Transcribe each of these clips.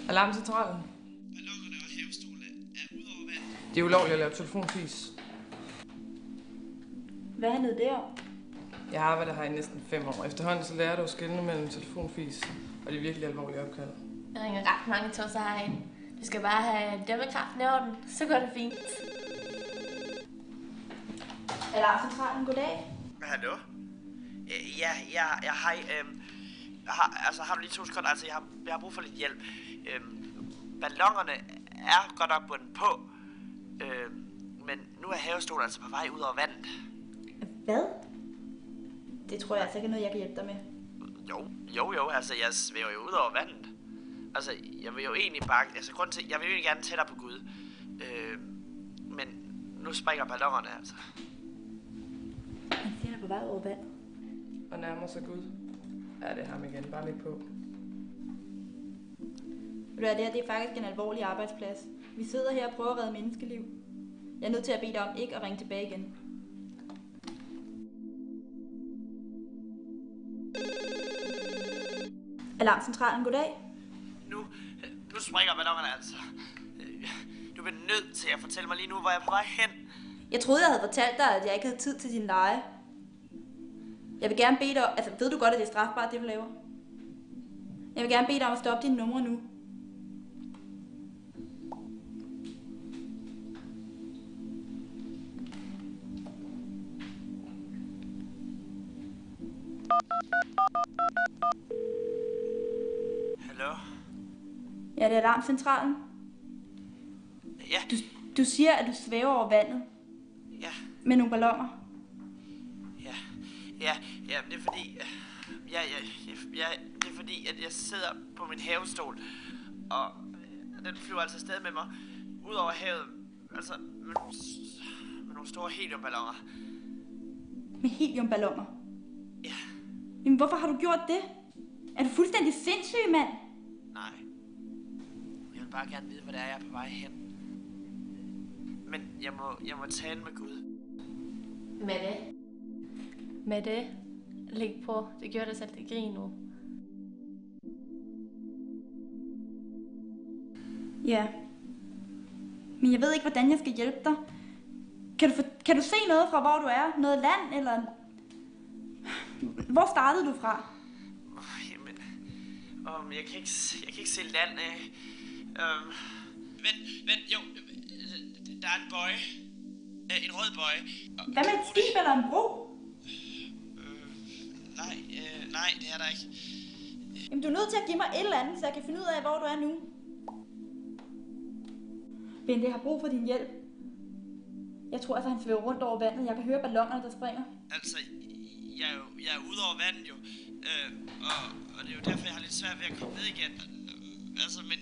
Alarmcentralen. Ballonerne og hævestolene er ud over vand. Det er ulovligt at lave telefonfis. Hvad handlede det om? Jeg har arbejdet her i næsten 5 år. Efterhånden så lærer du at skelne mellem telefonfis og de virkelig alvorlige opkald. Jeg ringer ret mange tosser herind. Du skal bare have dømmekraften i orden, så går det fint. Alarmcentralen, goddag. Hallo? Ja, hej. Har du lige 2 sekunder? Altså, jeg har brug for lidt hjælp. Ballonerne er godt nok bundet på. Men nu er havestolen altså på vej ud over vandet. Hvad? Det tror jeg altså ikke er noget, jeg kan hjælpe dig med. Jo, altså, jeg svæver jo ud over vandet. Altså, jeg vil jo egentlig bare... Altså, grunden til... Jeg vil jo egentlig gerne tættere på Gud. Men nu springer ballonerne, altså. Han siger, der på vej over vandet. Og nærmer sig Gud. Ja, det er ham igen. Bare lidt på. Ved du hvad, det er faktisk en alvorlig arbejdsplads. Vi sidder her og prøver at redde menneskeliv. Jeg er nødt til at bede dig om ikke at ringe tilbage igen. Alarmcentralen, goddag. Nu springer ballonerne, altså. Du bliver nødt til at fortælle mig lige nu, hvor jeg er på vej hen. Jeg troede, jeg havde fortalt dig, at jeg ikke havde tid til din leje. Jeg vil gerne bede dig om... Altså, ved du godt, at det er strafbart, det du laver? Jeg vil gerne bede dig om at stoppe dine numre nu. Hallo? Ja, det er Alarmcentralen. Ja. Du siger, at du svæver over vandet. Ja. Med nogle balloner. Ja, det er fordi... det er fordi, at jeg sidder på min havestol, og den flyver altså afsted med mig ud over havet, altså med nogle store heliumballoner. Med heliumballoner? Ja. Jamen, hvorfor har du gjort det? Er du fuldstændig sindssyg, mand? Nej. Jeg vil bare gerne vide, hvor det er, jeg er på vej hen. Men jeg må tale med Gud. Med det. Læg på. Det gjorde det selv til grin nu. Ja. Men jeg ved ikke, hvordan jeg skal hjælpe dig. Kan du se noget fra, hvor du er? Noget land, eller... Hvor startede du fra? Jamen... jeg kan ikke se land. Vent, jo. Der er en bøje. En rød bøje. Hvad med et skib eller en bro? Nej, det er der ikke. Jamen, du er nødt til at give mig et eller andet, så jeg kan finde ud af, hvor du er nu. Bente, jeg har brug for din hjælp. Jeg tror altså, han svæver rundt over vandet. Jeg kan høre ballonerne, der springer. Altså, jeg er ude over vandet jo. Og det er jo derfor, jeg har lidt svært ved at komme ned igen. Altså, men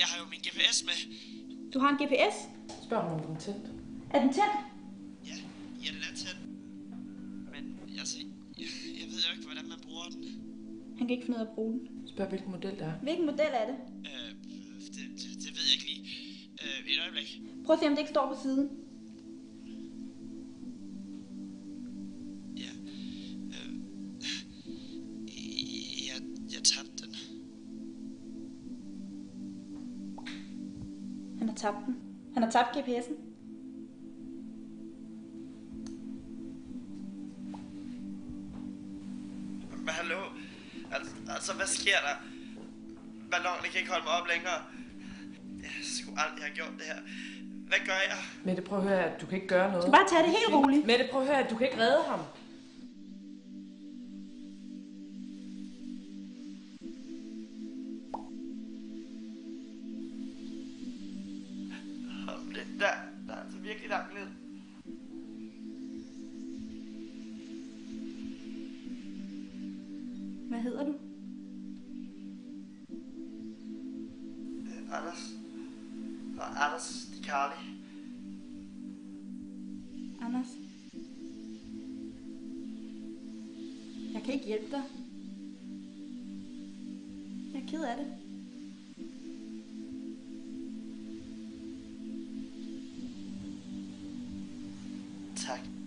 jeg har jo min GPS med. Du har en GPS? Spørg mig, om den er tændt. Er den tændt? Ja, den er tændt. Men altså, jeg ved jo ikke, hvordan man bruger den. Han kan ikke finde ud af at bruge den. Spørg, hvilken model det er. Hvilken model er det? Det ved jeg ikke lige. Et øjeblik. Prøv at se, om det ikke står på siden. Ja. Jeg tabte den. Han har tabt den. Han har tabt GPS'en. Men hallo? Altså, hvad sker der? Ballonerne kan ikke holde mig op længere. Jeg skulle aldrig have gjort det her. Hvad gør jeg? Mette, prøv at høre, at du kan ikke gøre noget. Du skal bare tage det helt roligt. Mette, prøv at høre, at du kan ikke redde ham. Der er altså virkelig langt ned. Hvad hedder du? Anders. Anders Di Carli. Anders. Jeg kan ikke hjælpe dig. Jeg er ked af det. Tak.